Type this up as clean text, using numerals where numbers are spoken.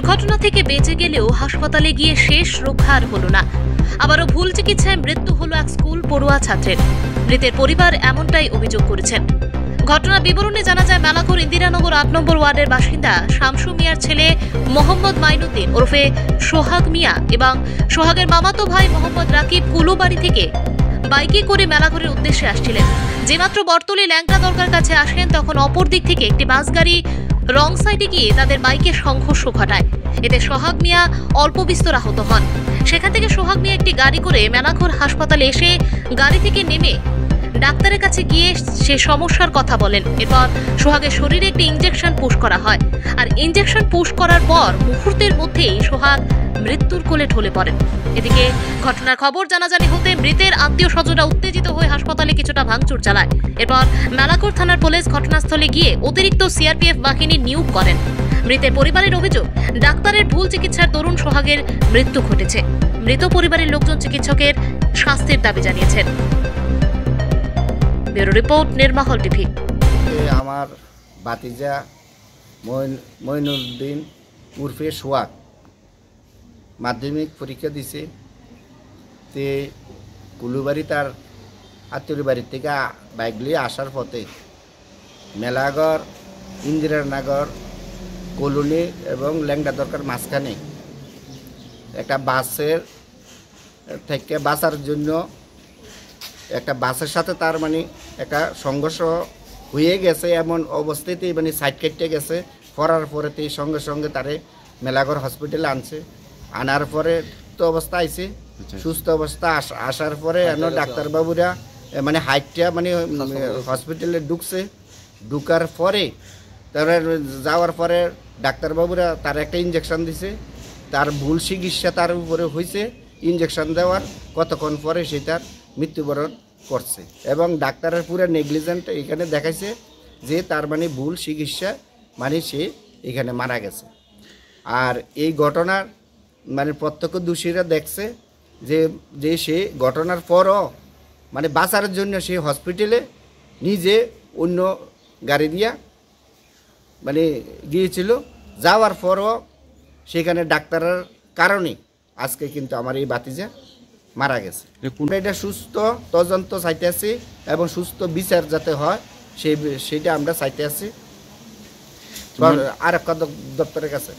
দুর্ঘটনা থেকে বেঁচে গেলেও হাসপাতালে গিয়ে শেষ রক্ষা আর হলো না। আবারও ভুল চিকিৎসায় মৃত্যু হলো এক স্কুল পড়ুয়া ছাত্রের। মৃতের পরিবার এমনটাই অভিযোগ করেছেন। ঘটনার বিবরণে জানা যায়, মেলাঘর ইন্দিরানগর ৮ নম্বর ওয়ার্ডের বাসিন্দা শামসু মিয়ার ছেলে মোহাম্মদ মাইনুদ্দিন ওরফে সোহাগ মিয়া এবং সোহাগের মামাতো ভাই মোহাম্মদ রাকিব কুলুবাড়ি থেকে বাইকে করে মেলাঘরের উদ্দেশ্যে আসছিলেন। যেমাত্র বর্তলী ল্যাংটা দরগার কাছে আসেন, তখন অপর দিক থেকে একটি বাস গাড়ি রং সাইডে গিয়ে তাদের বাইকে সংঘর্ষ ঘটায়। এতে সোহাগ মিয়া অল্প বিস্তর আহত হন। সেখান থেকে সোহাগ মিয়া একটি গাড়ি করে মেলাঘর হাসপাতালে এসে গাড়ি থেকে নেমে ডাক্তারের কাছে গিয়ে সে সমস্যার কথা বলেন। এরপর সোহাগের শরীরে একটি ইনজেকশন পুশ করা হয়, আর ইনজেকশন পুশ করার পর মুহূর্তের মধ্যেই সোহাগ মৃত্যুর কোলে ঢলে পড়েন। এদিকে ঘটনার খবর জানাজানি হতে মৃতের আত্মীয় স্বজনরা উত্তেজিত হয়ে হাসপাতালে কিছুটা ভাঙচুর চালায়। এরপর মেলাঘর থানার পুলিশ ঘটনাস্থলে গিয়ে অতিরিক্ত সিআরপিএফ বাহিনী নিয়োগ করেন। মৃতের পরিবারের অভিযোগ, ডাক্তারের ভুল চিকিৎসার দরুন সোহাগের মৃত্যু ঘটেছে। মৃত পরিবারের লোকজন চিকিৎসকের শাস্তির দাবি জানিয়েছেন। Bureau report, নির্মহল TV. আমার ভাতিজা মইনুদ্দিন উর্ফে সোহাগ মাধ্যমিক পরীক্ষা দিছে। তে কুলুবাড়ি তার আত্মীয় বাড়ির থেকে বাইক নিয়ে আসার পথে মেলাঘর ইন্দিরানগর কলোনি এবং ল্যাংটা দরকার মাঝখানে একটা বাসের থেকে বাঁচার জন্য একটা বাসের সাথে তার মানে একটা সংঘর্ষ হয়ে গেছে। এমন অবস্থাতেই মানে সাইড কেটে গেছে। পড়ার পরেতেই সঙ্গে সঙ্গে তারে মেলাঘর হসপিটালে আনছে। আনার পরে তো অবস্থা আইছে, সুস্থ অবস্থা আসার পরে ডাক্তারবাবুরা মানে হাইটটা মানে হসপিটালে ঢুকছে। ঢুকার পরে তারা যাওয়ার পরে ডাক্তারবাবুরা তার একটা ইঞ্জেকশন দিছে। তার ভুল চিকিৎসা তার উপরে হয়েছে। ইঞ্জেকশন দেওয়ার কতক্ষণ পরে সে তার মৃত্যুবরণ করছে এবং ডাক্তারের পুরো নেগলিজেন্ট এখানে দেখাইছে যে তার মানে ভুল চিকিৎসা মানে সে এখানে মারা গেছে। আর এই ঘটনার মানে প্রত্যক্ষ দোষীরা দেখছে যে সে ঘটনার পরও মানে বাঁচার জন্য সে হসপিটালে নিজে অন্য গাড়ি দিয়া মানে গিয়েছিল। যাওয়ার পরও সেখানে ডাক্তারের কারণে আজকে কিন্তু আমার এই ভাতিজা মারা গেছে। এটা সুস্থ তদন্ত চাইতে আছি এবং সুস্থ বিচার যাতে হয় সেটা আমরা চাইতে আছি আরক্ষা দপ্তরের কাছে।